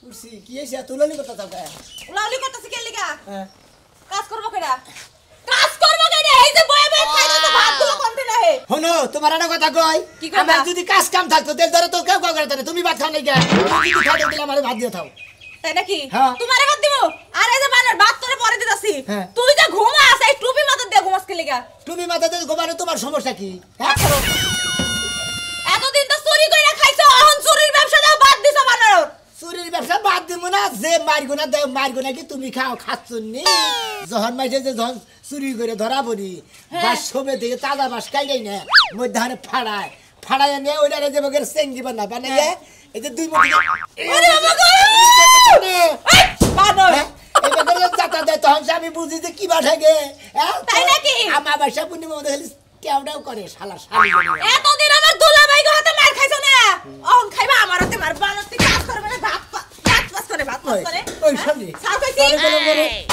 কুরসি কি হইছে তুলনি কথা তাকা উলাউলি করতেছ কে লিগা কাজ করব কেডা কাজ করব কেডা এই যে বয়ে বয়ে খাইতে তো ভাতগুলো কমতে নাহে হনো তোমার একটা কথা কই আমার যদি কাজ কাম থাকতো তেল ধরে তো কেউ করে না তুমি ভাত খাও নাই কে তুমি কি খাইতে দিলে আমারে ভাত দিয়ে দাও তাই নাকি তোমারে ভাত দিব আর এই যে বানর ভাত তোরে পরে দিতাছি তুই যে ঘুমাস এই টুপি মাথা দিয়ে ঘুমাস কে লিগা টুপি মাথা দিয়ে ঘুমানো তোমার সমস্যা কি হ্যাঁ এতদিন তো চুরি কইরা খাইছো এখন চুরির ব্যবসাটাও বাদ দিছো বানর চুরির ব্যবসা বাদ দিব না যে মারগো না দেও মারগো না কি তুমি খাও খাচ্ছনি যখন মাইছে যে যখন চুরি করে ধরা পড়ি বাস সবে থেকে তাজা বাস খাইলাই না মধ্যে ফাড়ায় ফাড়ায় নিয়ে ওইটারে যে বগের সেঙ্গি বানা বানাইয়া এই যে দুই মুঠি আরে বাবা বানর এই বগের চাটা দেয় তখন আমি বুঝি যে কি বাঠাগে তাই নাকি আমার বাসা পূর্ণিমা মধ্যে খালি কেউটাও করে শালা শালি এতদিন আমার দুলাভাই গো হাতে মার খাইছো না অন খাইবা আমার হাতে মার বানরতে কাজ করবে না ভাত পাস করে ভাত পাস করে ওই শালি সাউ কইছি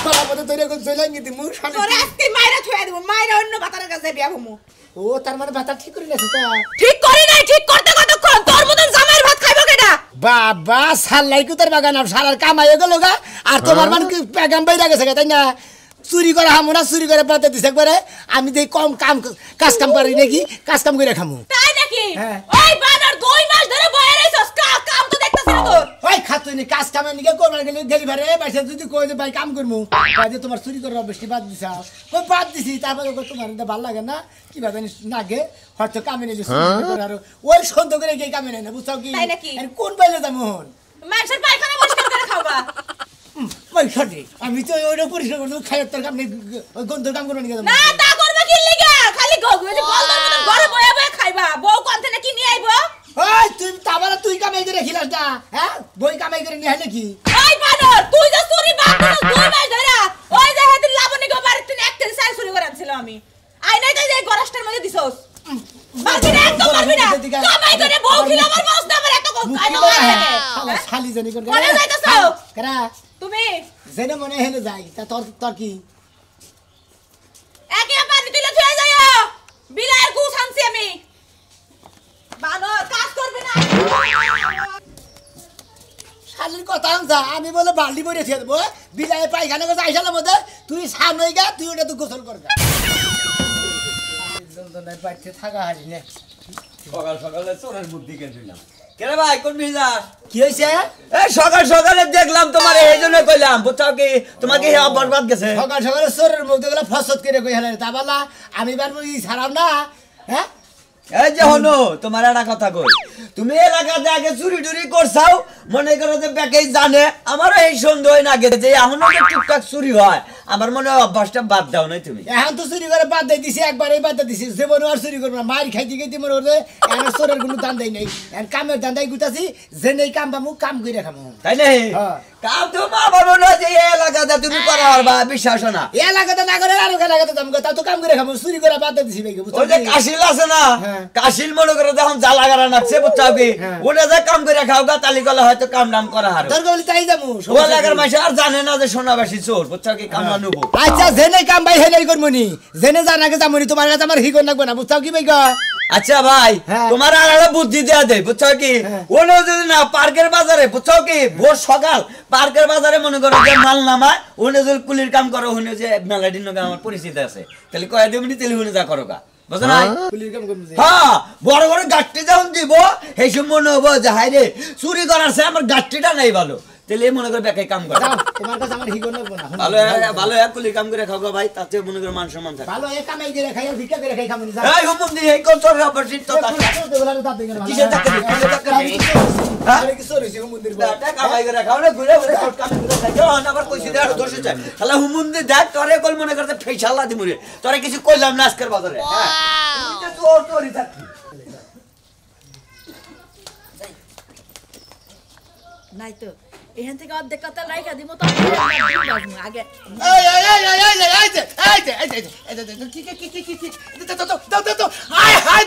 তোরা মতে তৈরি করে চলাই গিয়ে দিমু শালি তোরে আজকে মাইরা থুয়া দেব মাইরা অন্য বাতারের কাছে বিয়া হমু ও তার মানে ভাত ঠিক করে নেছে তো ঠিক করি নাই ঠিক করতে কতক্ষণ তোর মতন জামাইয়ের ভাত খাইবো কেডা বাবা সালাই কুতার বাগান আর সালার কামাই গেল গা আর তোমার মানে কি পেগাম বাইরা গেছে তাই না চুরি করে হামু না চুরি করে পাতে দিছে একবারে আমি দেই কম কাম কাজ কাম পারি নাকি কাজ কাম করে খামু তাই নাকি ওই বানর 2 মাস ধরে বয়ে রইছস কাম তো দেখতাছিস না তোর ওই খাতুনি কাজ কামে নিকে করবার গেলে ডেলিভারি বাইসে যদি কই যে ভাই কাম করমু কাজে তোমার চুরি করার বেশি বাদ দিছা কই বাদ দিছি তারপরে তোমার এটা ভালো লাগে না কি ভাবে নাগে হয়তো কামে নিয়ে চুরি আর ওই সন্দ করে গিয়ে কামে নেয় না বুঝছাও কি আর কোন বাইলে যাবো হন মানুষের পায়খানা পরিষ্কার করে খাওয়া ওই সরি আমি তো ওইটা পরিষ্কার করতে খাইয়ার তোর কাম নেই ওই গন্ধর কাম করবো না তা করবে কি লিগা খালি গগু যে বল তোর মত ঘরে বয়ে বয়ে খাইবা বউ কোনতে নাকি নিয়ে আইবো ওই তুই তাবারা তুই কামাই করে খিলাস না হ্যাঁ বই কামাই করে নিয়ে আইলে কি ওই বানর তুই যে চুরি বাদ দিস 2 মাস ধরে ওই যে হেদিন লাবণী গো বাড়িতে একটা সাইল চুরি করে আনছিল আমি আই নাই তাই এই গরাস্টার মধ্যে দিছস মারবি না তো মারবি না কামাই করে বউ খিলা আমার মাছ না আমার একটা খাইনো লাগে শালি জানি করে কোনে যাইতাছ কেরা তুমি জেনে মনে হেলে যাই তা তোর কি একে পানি তুলে থুয়ে যাও বিলায়ের গু ছানছি আমি বানর কাজ করবে না শালির কথা যা আমি বলে বালতি ভরে থিয়ে দেবো বিলায় পায়খানা করে আইসালার মধ্যে তুই সামনে গা তুই ওটা তো গোসল করবি বাড়িতে থাকা হারি না সকাল সকালে চোরের বুদ্ধি কেছিলাম কেন ভাই কোন বিজাস কি হয়েছে এই সকাল সকালে দেখলাম তোমার এই জন্য কইলাম বুঝছো কি তোমাকে হে বরবাদ গেছে সকাল সকালে চোরের মুখ দেখলে ফসত করে কই হেলে তা বলা আমি বারবার ছাড়াম না হ্যাঁ এই যে হনো তোমার একটা কথা কই তুমি এলাকাতে আগে চুরি টুরি করছাও মনে করো যে বেকেই জানে আমারও এই সন্দেহ হয় না গেছে যে এখনো যে টুকটাক চুরি হয় আমার মনে হয় অভ্যাসটা বাদ দাও নাই তুমি এখন তো চুরি করে বাদ দিয়ে দিছি একবারই বাদ দিয়ে দিছি জীবন আর চুরি করবো না মার খাইতে খাইতে মনে করছে এখন চোরের কোনো দান দেয় নাই এখন কামের দান্দাই গুটাছি যে নেই কাম পামু কাম করে খামু তাই নাই কাম তো মা বাবা না যে এই এলাকাতে তুমি করা পারবা বিশ্বাস না এই এলাকাতে না করে আর এলাকাতে দাম তা তো কাম করে খামু চুরি করে বাদ দিয়ে দিছি ভাই বুঝছো ওই যে কাশিল আছে না কাশিল মনে করে যখন জ্বালা গাড়া নাকছে বুঝছো কি ওটা যে কাম করে খাও গা তালি গলা হয়তো কাম নাম করা হারো তোর বলি তাই যামু ও এলাকার মাসে আর জানে না যে সোনাবাসী চোর বুঝছো কি কাম না নেবো আচ্ছা জেনে কাম ভাই হেলাই করমুনি জেনে জানাকে যামুনি তোমার কাছে আমার হিকর লাগবে না বুঝছো কি ভাই গো আচ্ছা ভাই তোমার আর একটা বুদ্ধি দেয়া দে বুঝছো কি ওনো যদি না পার্কের বাজারে বুঝছো কি ভোর সকাল পার্কের বাজারে মনে করো যে মাল নামায় ওনে যদি কুলির কাম করো ওনে যে মেলাডির নগে আমার পরিচিত আছে তাহলে কয় দেবনি তাহলে ওনে যা করো গা বুঝছো না কুলির কাম করমু হ্যাঁ বড় বড় গাট্টি যখন দিব সেই সময় মনে হবো যে হাই রে চুরি করার সে আমার গাট্টিটা নাই ভালো তাহলে মনে করে বেকাই কাম করে তোমার কাছে আমার হিকর লাগবে না ভালো ভালো এক কুলির কাম করে খাও গা ভাই তাতে মনে করে মান সম্মান থাকে ভালো এই কামাই করে খাই আর ভিক্ষা করে খাই খামুনি যা এই হুকুম দি এই কোন চোর অপরিচিত তো কিসের চাকরি কিসের চাকরি আরে কি চোর হইছে মন্দির টাকা কামাই করে খাও না ঘুরে ঘুরে সব কাম করে খাও না আবার কইছি দে আর দোষ যায় শালা হুমুন্দি দেখ তোরে কল মনে করতে ফেসাল্লা দিমুরে তোরে কিছু কইলাম না আজকের বাজারে হ্যাঁ তুমি তো চোর চোরই থাকি নাই তো এখান থেকে অর্ধেক কথা লাইকা দিব তো আগে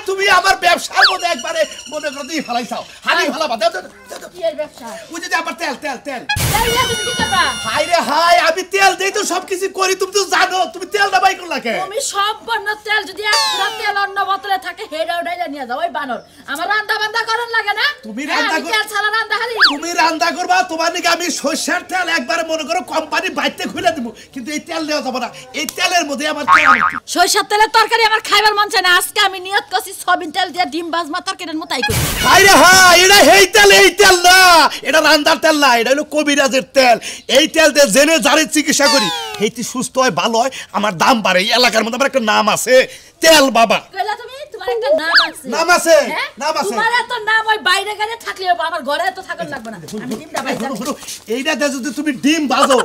তুমি আমার ব্যবসার মধ্যে একবারে মনে করতেই ফেলাইছাও হানি ফেলাবা কি এর ব্যবসা ওই যে আবার তেল তেল তেল তাইলে তুমি কি করবা হাই রে হাই আমি তেল দেই তো সবকিছু করি তুমি তো জানো তুমি তেলটা বাই করলা কে তুমি সব বন্য তেল যদি একটা তেল অন্য বোতলে থাকে হেডা উঠাইলে নিয়ে যাও ওই বানর আমার রান্না বান্না করার লাগে না তুমি রান্না আমি তেল ছাড়া রান্না খালি তুমি রান্না করবা তোমার নাকি আমি সরষের তেল একবারে মনে করো কোম্পানি বাইতে খুলে দেব কিন্তু এই তেল দেওয়া যাবে না এই তেলের মধ্যে আমার সরিষার তেলের তরকারি আমার খাইবার মন চায় না আজকে আমি নিয়ত করছি সয়াবিন তেল দিয়ে ডিম বাজমা তরকারির মতো তাই করি হাই রে হাই এটা এই তেল না এটা রান্নার তেল না এটা হলো কবিরাজের তেল এই তেল দিয়ে জেনে জারে চিকিৎসা করি এইটি সুস্থ হয় ভালো হয় আমার দাম বাড়ে এই এলাকার মধ্যে আমার একটা নাম আছে তেল বাবা কইলা তুমি তোমার একটা নাম আছে নাম আছে হ্যাঁ? নাম আছে তোমার এত নাম ওই বাইরে গেলে থাকলেও আমার ঘরে এত থাকার লাগবে না আমি ডিমটা বাইরে এইটা দিয়ে যদি তুমি ডিম ভাজো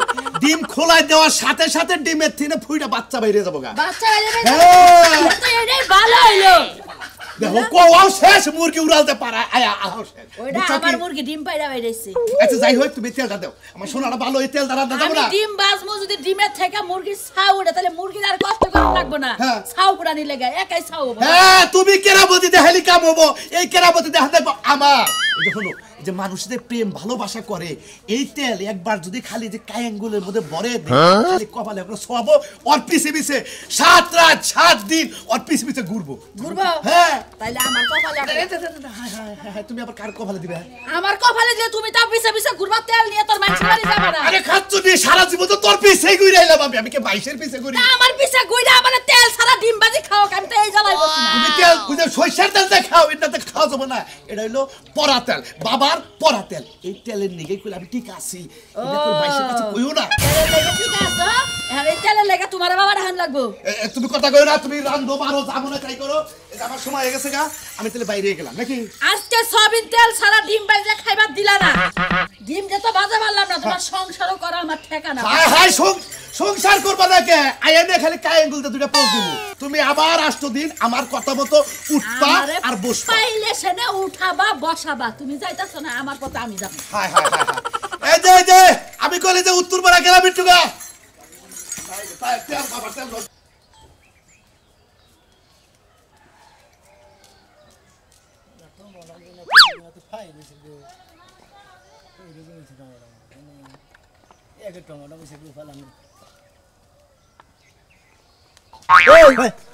ডিম খোলাই দেওয়ার সাথে সাথে ডিমের থেকে ফুইটা বাচ্চা বাইরে যাবো গা বাচ্চা বাইরে হ্যাঁ। তো এটাই ভালো হইলো দেখো কোয়াও শেষ মুরগি উড়ালতে পারা আয়া আহ শেষ ওইটা বুঝছো কি? আমার মুরগি ডিম পাইরা বাইরেছে আচ্ছা যাই হোক তুমি তেলটা দাও আমার সোনাটা ভালো এই তেলটা রান্না যাবো আমি না ডিম বাজমু যদি ডিমের থেকে মুরগির ছাউ ওঠে তাহলে মুরগির আর কষ্ট করা লাগবে না হ্যাঁ। ছাউ পুরানি লেগে একাই ছাউ হবে হ্যাঁ তুমি কেরামতি দেখালি কাম হবো এই কেরামতি দেখা দেখবো আমার এই দেখো যে মানুষদের প্রেম ভালোবাসা করে এই তেল একবার যদি খালি যে কায়াঙ্গুলের মধ্যে ভরে দেয়, খালি কপালে আমরা শোয়াবো ওর পিছে পিছে 7 রাত 7 দিন ওর পিছে পিছে ঘুরবো ঘুরবো হ্যাঁ তাইলে আমার কপালে হ্যাঁ, তুমি আবার কার কপালে দিবে আমার কপালে দিয়ে তুমি তাও পিছে পিছে ঘুরবা তেল নিয়ে তোর মানুষ বাড়ি যাবে না আরে খাচ্ছু নি সারা জীবন তো তোর পিছে ঘুরে আইলাম আমি কি 22 পিছে ঘুরি না, আমার পিছে গুইডা আমার তেল ছাড়া ডিম ভাজি খাও আমি তো এই জ্বালাই বসি না তুমি তেল বুঝে সরষের তেলটা খাও এটাতে খাওয়া যাবে না এটা হলো পরা তেল বাবার পরা তেল এই তেলের নিগে কইলে আমি ঠিক আছি এটা কই 22 কাছে কইও না তেলের লেগে ঠিক আছে আর এই তেলের লেগে তোমার বাবা রাহান লাগবো তুমি কথা কইও না তুমি রান্ধো মারো যাবো না তাই করো এটা আমার সময় হয়ে গেছে গা আমি তাহলে বাইরে গেলাম নাকি আজকে সয়াবিন তেল ছাড়া ডিম ভাজি খাইবার দিলা না ডিম যে তো ভাজা পারলাম না তোমার সংসারও করা আমার ঠেকানা হাই হাই সংসার করবা না কে আইনে খালি কায়াঙ্গুলতে দুইটা পোজ দিব তুমি আবার আসতো দিন আমার কথা মতো উঠবা আমারে আর বসবা পাইলে সেনে উঠাবা বসাবা তুমি যাইতাছো না আমার কথা আমি যাব হাই হাই হাই হাই। এই যে আমি কইলে যে উত্তরপাড়া গেলাম একটুগা তেল বাবা তেল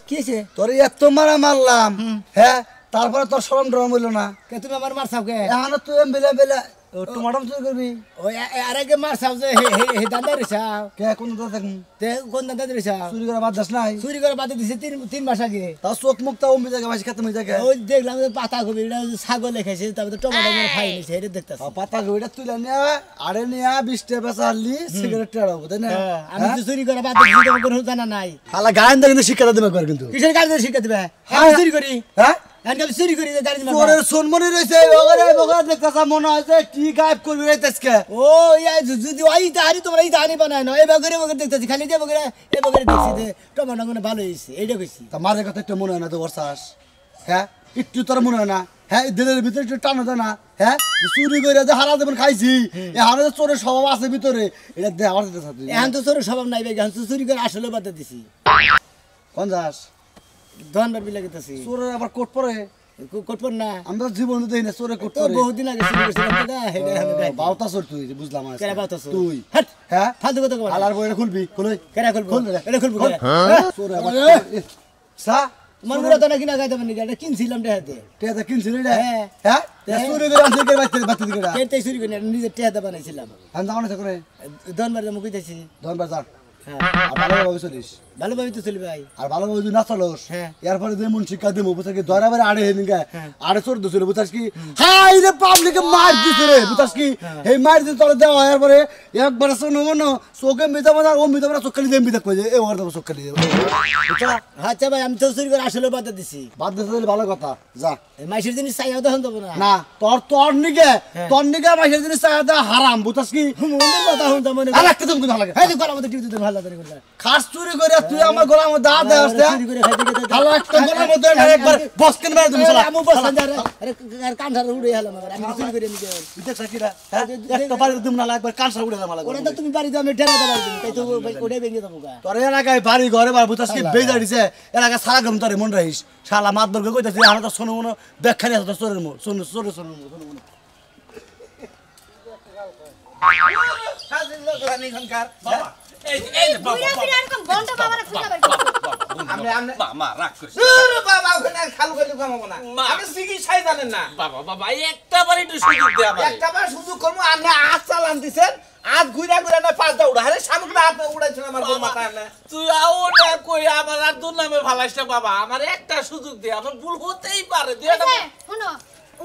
কি আছে তোর এত মারা মারলাম হ্যাঁ তারপরে তোর শরম টরম হইলো না কে তুমি আমার মারছাও কে এখন তুই বেলা বেলা টমাটম চুরি করবি ওই আরেকে মারছাও যে হে দান্দা রেছাও কে কোন থাকুন তে কোন দান্দা রেছাও চুরি করে বাদ দাস নাই চুরি করে বাদে দিছে তিন মাস আগে তার চোখ মুখ তাও অম্বি জায়গা বাসি খেতে জায়গা ওই দেখলাম যে পাতা কবি ছাগল লেখাইছে তারপরে টমেটো করে খাই নিছে এটা দেখতাছি পাতা ওইটা তুলে নিয়ে আরে নিয়ে 20 টাকা বেচা আনলি সিগারেট টেড়াবো তাই না আমি তো চুরি করে বাদে দিছি তোমার কোনো জানা নাই হালা গায়ন দা কিন্তু শিক্ষা দেবে করে কিন্তু কিসের কাজ শিখা দিবে হ্যাঁ। আমি চুরি করি হ্যাঁ আমি চুরি করি গাড়ি দিবা তোরের সোনমনি রইছে বগরে বগরে দেখতাছ মনে হইছে কি গায়েব করবি রইতেছকে ও ইয়া যদি ওই তাহারি তোমরা এই তাহারি বানায় না এই বগরে বগরে দেখতেছি খালি যে বগরে এই বগরে দেখছি যে টমেটো গুলো ভালো হইছে এইটা কইছি তোমার কথা একটু মনে হয় না তো বর্ষাস হ্যাঁ একটু তোর মনে হয় না হ্যাঁ দিলের ভিতরে একটু টানো না হ্যাঁ চুরি করে যে হারা যেমন খাইছি এই হারা যে চোরের স্বভাব আছে ভিতরে এটা দে আমার দিতে সাথে এখন তো চোরের স্বভাব নাই ভাই এখন তো চুরি করে আসলে বাদে দিছি কোন যাস ধনবার বিলে গেতেছি চোরের আবার কোট পরে কোটপর না আমরা জীবন দেখি না চোরে কোট তো পরে বহুদিন আগে চুরি করছিলাম তো না হেডে এখন গাই বাউতা চোর তুই বুঝলাম আজকে। কেরা বাউতা চোর? তুই হাট। হ্যাঁ ফালতু কথা কবা হালার বইটা খুলবি খুলই কেরা খুলবো খুল রে। এটা খুলবো কেরা? চোরে আবার এ, সা মনগুলো তো নাকি না গাইতে পারি এটা কিনছিলাম দেখাতে টেটা কিনছিলি রে হ্যাঁ। হ্যাঁ চুরি করে আনছিস কে বাইতে বাইতে দিকে কেটে চুরি করি না নিজের টেহাতে বানাইছিলাম আমি জানো না করে ধনবার মুখ কইতেছি ধন বাজার হ্যাঁ আর ভালোভাবে চলিস ভালোভাবে তো চলি ভাই আর ভালোভাবে যদি না চলোস হ্যাঁ। এরপরে যেমন শিক্ষা দেবো বুঝাস কি ধরা বেড়ে আড়ে হেনিকা আড়ে চোর দিছিল বুঝাস কি হাই রে পাবলিকে মার দিছে রে বুঝাস কি এই মার দিতে তোর দেওয়া এরপরে একবার শোনো মনো চোখে মিতা মাদার ও মিতা মাদার চোখ খালি দেম বিদা কই এ ওর দেবো চোখ খালি বুঝছা আচ্ছা ভাই আমি তো চুরি করে আসলে বাধা দিছি বাদ দিতে দিলে ভালো কথা যা এই মাইসের জিনিস চাইও তখন দেবো না না তোর নিকে মাসের জিনিস চাহিদা হারাম বুঝাস কি মন্দির কথা শুনতাম মনে আর একটা তুমি ভালো লাগে হ্যাঁ কলা মতো টিভি ভালো লাগে করলা খাস চুরি করে তুই আমার গলার মধ্যে দাঁত দেয় চুরি করে খাইতে গেতে ভালো একটা গলার মধ্যে একবার বসকেন মেরে তুমি শালা আমি বসলাম যারে আরে কান ধরে উড়ে গেলাম আমি চুরি করে নিয়ে দেখ সাকিরা হ্যাঁ একটা বাড়ি তুমি না একবার কানসা উড়ে মালা ওটা তো তুমি বাড়িতে আমি ঠেলা দেবার দিন তাই তো ওটাই ভেঙে দেবো গা তোর এলাকায় বাড়ি ঘরে বার বুঝাস কি বেজা দিছে এলাকা সারা গম তোরে মন রাখিস শালা মাত বর্গ কইতাছি আমরা তো শোনো মনো ব্যাখ্যা নিয়ে তোর চোরের মো শোনো চোরে শোনো মনো হাজির লোক রানি খানকার বাবা এই এই বাবা ঘুরে ফিরে এরকম বন্ধ বাবারা খুঁজে বের করো। মা রাগ করিস বাবা ওখানে খালু খালু কামাবো না আপনি চিকিৎসাই জানেন না বাবা একটা বার একটু সুযোগ দে আমারে একটা বার সুযোগ করবো আপনি আজ চালান দিছেন আজ ঘুরা ঘুরা না পাঁচটা উড়া আরে সামনে হাত উড়াইছেন আমার গোল মাথায় না তুই ওটা কই আমার আর তোর নামে ভালাইস না বাবা আমার একটা সুযোগ দে আমার ভুল হতেই পারে দে এই যে, শোনো,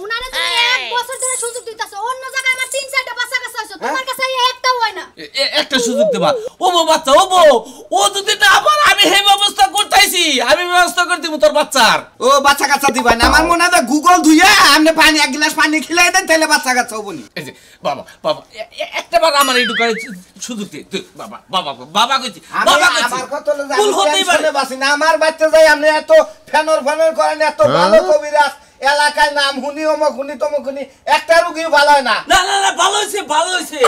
উনারে তুমি 1 বছর ধরে সুযোগ দিতাছো, অন্য জায়গায় আমার 3-4টা বাচ্চা কাছে আছে, তোমার কাছে এই একটাও হয় না। একটা সুযোগ দেবা ও বউ বাচ্চা ও বউ ও যদি না আবার আমি এই ব্যবস্থা করতেছি আমি ব্যবস্থা করে দিব তোর বাচ্চার ও বাচ্চা কাচ্চা দিবেন আমার মনে হয় গুগল ধুইয়া আপনি পানি 1 গ্লাস পানি খেলাই দেন তাহলে বাচ্চা কাচ্চা হবনি এই যে বাবা একটা বার আমার এই ঢুকাই সুযোগ দে তুই বাবা কইছি বাবা কইছি আমার কত ভুল হতেই পারে বাসি না আমার বাচ্চা যাই আপনি এত ফেনর করেন এত ভালো কবিরাজ এলাকায় নাম হুনি অমক হুনি তমক হুনি একটা রোগী ভালো হয় না না ভালো হইছে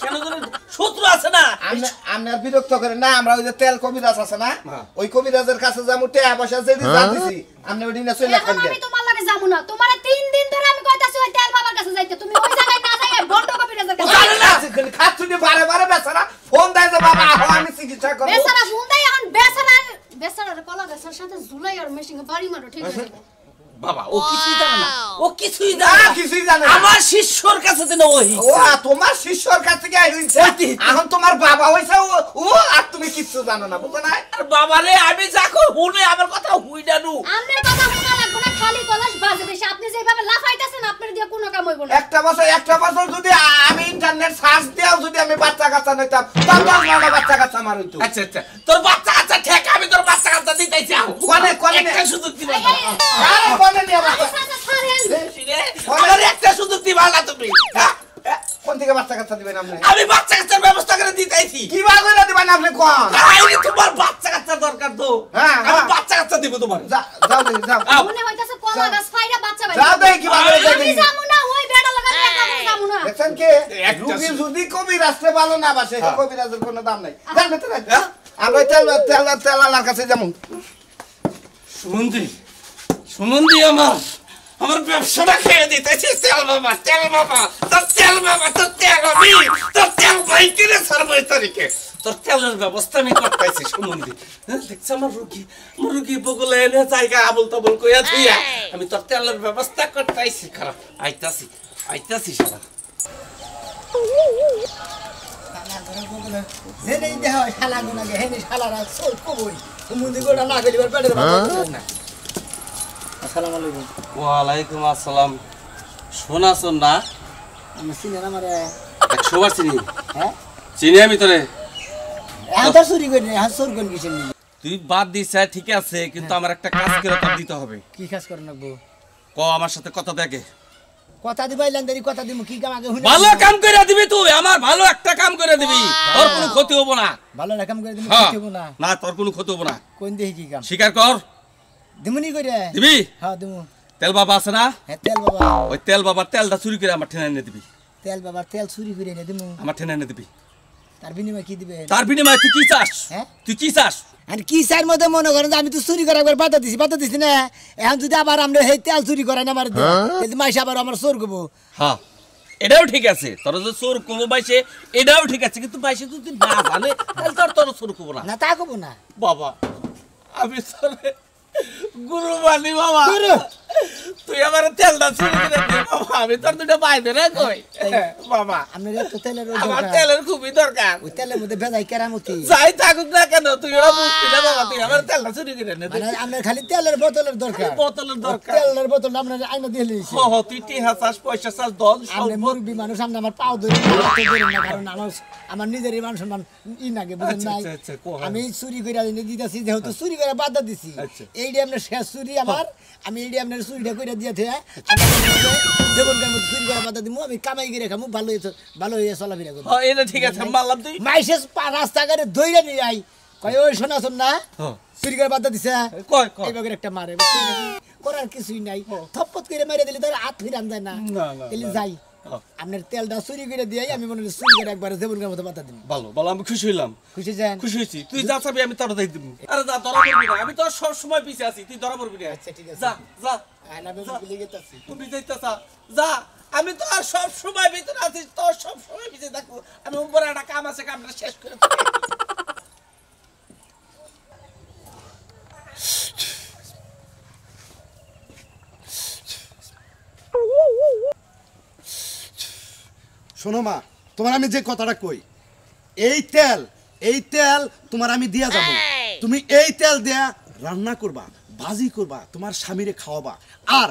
কেন ধরে শত্রু আছে না আপনি আর বিরক্ত করেন না আমরা ওই যে তেল কবিরাজ আছে না ওই কবিরাজের কাছে যাবো টাকা পয়সা যে দিছি আপনি ওই দিনে চলে এখন আমি তোমার লাগে যাবো না, তোমার 3 দিন ধরে আমি কইতাছি ওই তেল বাবার কাছে যাইতে, তুমি ওই জায়গায় না যাই বন্ধ কবিরাজের কাছে জানেন না খাচ্ছুনি বারে বেচারা ফোন দেয় যে বাবা আহো আমি চিকিৎসা করব বেচারা ফোন দেয়, এখন বেচারার কলা গাছের সাথে ঝুলাই আর মেশিনে বাড়ি মারো, ঠিক আছে? বাবা ও কিছুই জানে না ও কিছুই জানে না কিছুই জানে না আমার শিষ্যর কাছে দেন ওই ও তোমার শিষ্যর কাছে কি হইছে এখন তোমার বাবা হইছে ও আর তুমি কিছু জানো না বুঝো না আর বাবারে আমি যখন শুনে আমার কথা হুই ডানু আমনের কথা শোনা লাগবে না, খালি গলাস বাজে বেশি, আপনি যেভাবে লাফাইতেছেন আপনার দিয়ে কোনো কাম হইব না। একটা বছর যদি আমি ইন্টারনেট সার্চ দিয়াও যদি আমি বাচ্চা কাচ্চা নইতাম তাহলে বাচ্চা কাচ্চা আমার হইতো আচ্ছা তোর বাচ্চা কাচ্চা ঠিক আমি তোর বাচ্চা কাচ্চা দিতেছি কোনে একটা সুযোগ দিবা আরে কোনে নিয়ে বাচ্চা আচ্ছা, ছাড়েন। আমার একটা সুযোগ দিবা না তুমি কোন থেকে বাচ্চা কাচ্চা দিবেন আপনি আমি বাচ্চা কাচ্চার ব্যবস্থা করে দিতেছি কি বার করে দিবেন আপনি কোন আইনি তোমার বাচ্চা কাচ্চা দরকার তো হ্যাঁ, আমি হ্যাঁ। বাচ্চা কাচ্চা দিব তোমার যাও দেখি, যাও মনে হইতাছে কলা গাছ ফাইরা বাচ্চা বাইরে। যাও দেখি কি বার করে আমি দেখি যাবো না, ওই বেড়া লাগা দিয়ে একা যাবো না। দেখছেন কি রুগী যদি কবিরাজে ভালো না বাসে কবিরাজের কোনো দাম নাই জান ভেতরে আমরা তেলার কাছে যেমন সুমন্দি আমার ব্যবসাটা খেয়ে দিতেছি তেল বাবা তোর তেল ভাই কিনে সারবই তারিখে তোর তেলের ব্যবস্থা আমি করতেছি সুমন্দি দেখছি আমার রুগী বগলে এনে জায়গা আবল তাবল কইয়া থুইয়া আমি তোর তেলের ব্যবস্থা করতেছি খারাপ আইতাছি সারা হেনে দেহ শালা গুনাগে হেনে শালারা সল কবই মুন্দি গোটা না গলিবার পেটের ভাত না। আসসালামু আলাইকুম। ওয়ালাইকুম আসসালাম শোনাছো না আমি চিনি না আমারে 100 বার চিনি হ্যাঁ চিনি আমি তোরে হাত চুরি করি হাত চোর কোন কিছু নেই তুই বাদ দিছ ঠিক আছে কিন্তু আমার একটা কাজ করে তোর দিতে হবে কি কাজ করে নাকবো ক আমার সাথে কথা দেখে কথা দিবাইলেন দেরি কথা দিমু কি কাম আগে হুনা ভালো কাম করে দিবি তুই আমার ভালো একটা কাম করে দিবি তোর কোনো ক্ষতি হবো না ভালো কাম করে দিমু হ্যাঁ। কি হবো না না তোর কোনো ক্ষতি হবো না কোন দেহি কি কাম স্বীকার কর দিমুনি কইরে দিবি হ্যাঁ দিমু তেল বাবা আছে না হ্যাঁ তেল বাবা ওই তেল বাবার তেলটা চুরি করে আমার ঠেনে এনে দিবি তেল বাবা তেল চুরি করে এনে দিমু আমার ঠেনে এনে দিবি তার বিনিময়ে কি দিবে তার বিনিময়ে তুই কি চাস হ্যাঁ? তুই কি চাস আর কি চার মধ্যে মনে করেন যে আমি তো চুরি করা একবার বাধা দিছি না এখন যদি আবার আমরা সেই তেল চুরি করাই না আমার যদি মাইসে আবার আমার চোর করবো হ্যাঁ এটাও ঠিক আছে তোর যে চোর কমো বাইছে এটাও ঠিক আছে কিন্তু বাইছে যদি না জানে তাহলে তোর চোর কমো না না তা করবো না বাবা আমি তোরে গুরু মানি বাবা গুরু। তুই আমার তেলটা চুরি করে দে বাবা আমি তোর দুটো বাইরে রে কই বাবা আপনার এত তেলের আমার দরকার তেলের খুবই দরকার ওই তেলের মধ্যে বেজাই কেরামতি যাই থাকুক না কেন তুই ওরা বুঝবি না বাবা তুই আমার তেলটা চুরি করে নে মানে আপনার খালি তেলের বোতলের দরকার বোতলের দরকার তেলের বোতল আপনার আইনা দিয়ে লিয়েছি তুই টিহা চাস পয়সা চাস দল আপনি মুরব্বী মানুষ আপনি আমার পাও ধরে না কারণ আমার নিজেরই মান সম্মান ই নাগে বুঝেন নাই আচ্ছা, আচ্ছা, কোয়া। আমি চুরি করে এনে দিতেছি যেহেতু চুরি করে বাধা দিছি আচ্ছা। এইটা আপনার শেষ চুরি আমার আমি এইটা আপনার চুরিটা করে দিয়েছে জীবনকার মধ্যে চুরি করে বাধা দিব আমি কামাই করে খামু ভালো হয়ে চলাফেরা করবো এটা ঠিক আছে মানলাম তুই মাইসেস রাস্তাঘাটে দইরা নিয়ে আই কয় ওই শোনাছন না চুরি করে বাধা দিছে কয় এইভাবে একটা মারে করার কিছুই নাই থপ্পত করে মেরে দিলে তার হাত ফিরান যায় না তাহলে যাই আপনার তেলটা চুরি করে দিয়ে আমি মনে হয় চুরি করে একবার জীবনকার মতো বাধা দিন ভালো ভালো আমি খুশি হইলাম খুশি যান খুশি হয়েছি তুই যা চাবি আমি তোর দাই দিব আরে যা ধরা পড়বি না আমি তো সব সময় পিছে আছি তুই ধরা পড়বি না আচ্ছা ঠিক আছে যা যা আয়না বেবি গেতাছি তুমি যাইতাছা যা আমি তো আর সব সময় ভিতরে আছি, তোর সব সময় ভিতরে থাকবো। আমি উপরে একটা কাম আছে, কামটা শেষ করে ফেলি। শোনো মা, তোমার আমি যে কথাটা কই, এই তেল তোমার আমি দিয়া যাবো। তুমি এই তেল দিয়া রান্না করবা, ভাজি করবা, তোমার স্বামীরে খাওয়াবা। আর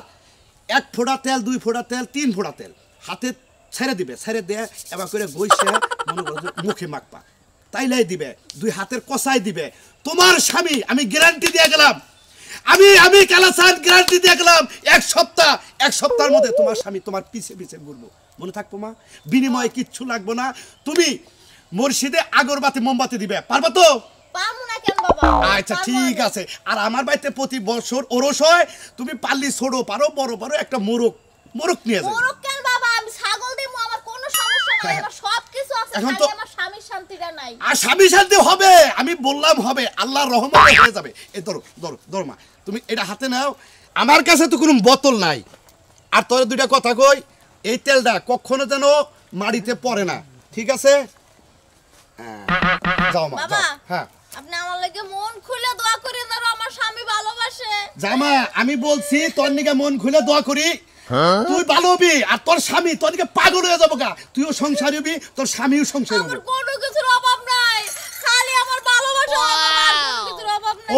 1 ফোঁটা তেল, 2 ফোঁটা তেল, 3 ফোঁটা তেল হাতে ছেড়ে দিবে, ছেড়ে দিয়ে এবার করে বইসে মনে করো যে মুখে মাখবা, তাইলাই দিবে, 2 হাতের কষাই দিবে। তোমার স্বামী আমি গ্যারান্টি দিয়ে গেলাম, আমি কালাসান গ্যারান্টি দিয়ে গেলাম, এক সপ্তাহের মধ্যে তোমার স্বামী তোমার পিছে পিছে ঘুরবো। মনে থাকবো মা, বিনিময়ে কিচ্ছু লাগবো না। তুমি মসজিদে আগরবাতি মোমবাতি দিবে, পারবা তো? পামু না কেন বাবা? আচ্ছা ঠিক আছে। আর আমার বাড়িতে প্রতি বছর ওরস হয়, তুমি পারলি ছোট পারো বড় পারো একটা মোরগ নিয়ে যাবে। মোরগ কেন বাবা? আমি ছাগল দিমু, আমার কোনো সমস্যা নাই, আমার সবকিছু আছে, এখন খালি তো- আমার স্বামীর শান্তিটা নাই। আর স্বামী শান্তি হবে, আমি বললাম হবে, আল্লাহর রহমতে হয়ে যাবে। এই ধরো মা, তুমি এটা হাতে নাও। আমার কাছে তো কোনো বোতল নাই। আর তোর 2টা কথা কই, এই তেলটা কখনো যেন মাটিতে পড়ে না, ঠিক আছে? হ্যাঁ, যাও মা, বাবা, যাও। হ্যাঁ আপনি আমার লাগি মন খুলে দোয়া করেন, যেন আমার স্বামী ভালোবাসে। জামা, আমি বলছি তোর নিকে মন খুলে দোয়া করি, তুই ভালো হবি। আর তোর স্বামী তোর নিকে পাগল হয়ে যাবো গা, তুইও সংসারী হবি, তোর স্বামীও সংসারী আমার হবে। কোনো কিছুর অভাব নাই, খালি আমার ভালোবাসা, আমার কোনো কিছুর অভাব নাই।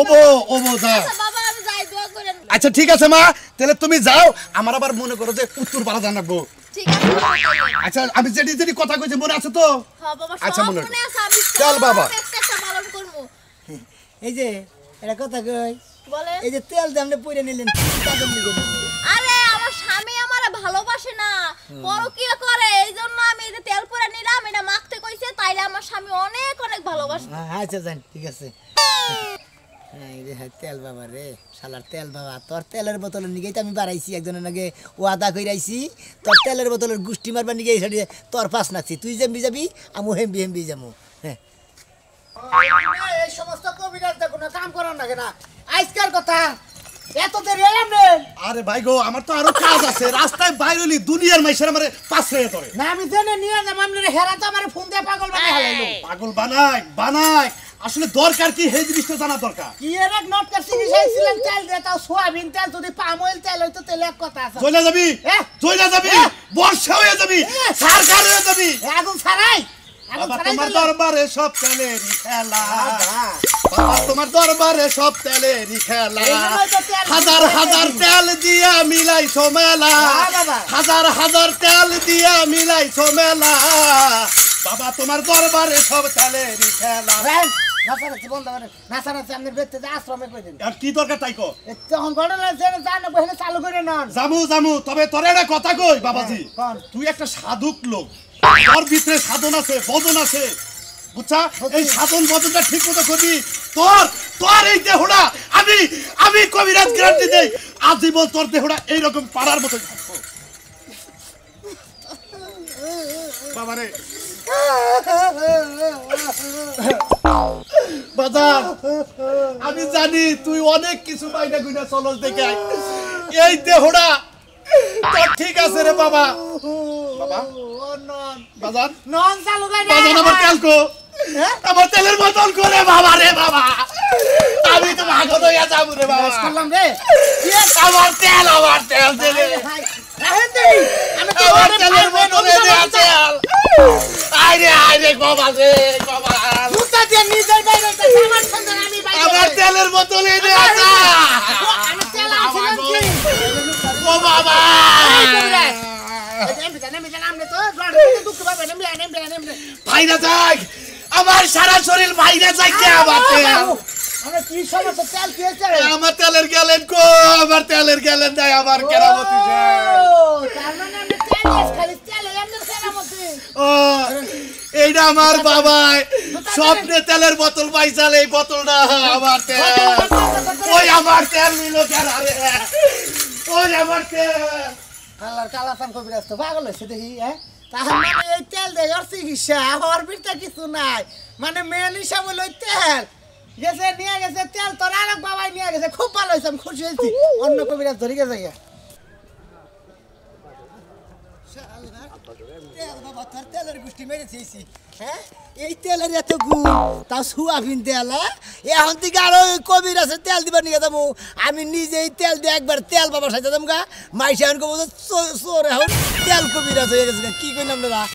ওবো যা। আচ্ছা বাবা, আমি যাই, দোয়া করেন। আচ্ছা ঠিক আছে মা, তাহলে তুমি যাও। আমার আবার মনে করো যে উত্তর পাড়া জানাবো। ঠিক আছে বাবা, তাহলে। আচ্ছা আমি যেটি কথা কইছি মনে আছে তো? হ্যাঁ বাবা, আচ্ছা, সব মনে মনে আছে, আমি চল সব বাবা। একটা পালন করবো। এই যে এটা কথা কই, বলে, এই যে তেল যে আপনি পুড়ে নিলেন, তাদের নিকে আরে আমার স্বামী আমারে ভালোবাসে না, পরকীয়া করে, এই জন্য আমি এই যে তেল পুরা নিলাম, এটা মাখতে কইছে, তাইলে আমার স্বামী অনেক অনেক ভালোবাসে। আচ্ছা যান, ঠিক আছে। এই রে তেল বাবা রে, শালার তেল বাবা, তোর তেলের বোতলের নিকেই তো আমি বাড়াইছি, একজনের নাকি ওয়াদা কইরাইছি, তোর তেলের বোতলের গুষ্টি মারবার নিকে এই সাইডে তোর পাশ নাচ্ছি, তুই যেমবি যাবি আমু হেমবি যাবো। হ্যাঁ, এই সমস্ত কবিরাজ কোনো কাম করার না কেনা, আজকের কথা এত দেরি এমনি। আরে ভাই গো, আমার তো আরো কাজ আছে, রাস্তায় বাইরলি দুনিয়ার মাইসের আমারে পাশে ধরে। না আমি জেনে নিয়ে যাবো, আমি হেরা তো আমার ফোন দিয়ে পাগল বানাই হালাইলো। পাগল বানাই আসলে দরকার কি এই জিনিসটা জানা দরকার। কি এর এক নট কার চিকিৎসাইছিলেন তেল দিয়ে, তাও সোয়াবিন তেল, যদি পাম অয়েল তেল হইতো তেল এক কথা আছে। চলে যাবি, চলে যাবি, বর্ষা হয়ে যাবি, সারকার হয়ে যাবি। আগুন ছাড়াই, আগুন বাবা ছাড়াই তোমার দিলে। দরবারে সব তেলেরই খেলা, বাবা তোমার দরবারে সব তেলেরই খেলা, এই জন্যই তো তেল হাজার হাজার তেল দিয়া মিলাইছো মেলা, বাবা। হাজার হাজার তেল দিয়া মিলাইছো মেলা, বাবা তোমার দরবারে সব তেলেরই খেলা। রাইন, নাচানাচি বন্ধ করেন, নাচানাচি আপনার বেতে যে আশ্রমে কই দিন। আর কি দরকার তাই কো? তখন ঘটনা জেনে জান না, বহেনে চালু করে নন। জামু তবে তোর একটা কথা কই বাবাজি, কোন? তুই একটা সাধুক লোক, তোর ভিতরে সাধন আছে, বদন আছে, বুঝছা? এই সাধন বদনটা ঠিক মতো করবি, তোর এই দেহটা আমি কবিরাজ গ্যারান্টি দেই, আজীবন তোর দেহটা এইরকম পাড়ার মতো থাকবো। বাবারে বাজার, আমি জানি তুই অনেক কিছু বাইনা গুইনা চলস দেখে, এই দেহটা তোর ঠিক আছে রে বাবা। বাবা বাজার, নন চালু করে বাজার আমার তেল কো, আমার তেলের বোতল করে বাবা রে বাবা, আমি তো ভাগত হইয়া যাবো রে বাবা। করলাম রে, আমার তেল দিলে, রাহেন দেই, আমি তো আমার তেলের বোতলে দেয়া তেল, আইরে বাবা রে বাবা, জুতা দিয়ে নিজের বাইরে আমার সঙ্গে আমি বাইরে। আমার তেলের বোতলে দেয়া তেল, আমি তেল আনছিলাম কি? ও বাবা, ভাইরা যাক, আমার সারা শরীর ভাইরা যাক কে আমার তেল, আমার তেলের গেলেন কো, আমার তেলের গেলেন নাই, আমার কেরামতি ও এইটা আমার বাবাই স্বপ্নে তেলের বোতল পাইছাল, এই বোতলটা আমার তেল, ওই আমার তেল নিল কেন রে, ওই আমার তেল। পাগল হয়েছে দেখি, তাহার মানে এই তেল দেয় ওর চিকিৎসা, ওর ভিতরে কিছু নাই, মানে মেন হিসাব হলো ওই তেল গেছে, নিয়ে গেছে তেল, তোর আর এক বাবাই নিয়ে গেছে, খুব ভালো হয়েছে, আমি খুশি হয়েছি। অন্য কবিরাজ ধরে গেছে তেল বাবা তোর তেলের গোষ্ঠী মেরেছি হ্যাঁ এই তেলের এত গুণ তাও সোয়াবিন তেল এখন থেকে আরো কবির আছে তেল দিবার নিয়ে যাবো আমি নিজেই তেল দিয়ে একবার তেল বাবার সাথে যাবো গা মাইসে এখন কবো চোর এখন তেল কবির আছে হয়ে গেছে কি করলাম দাদা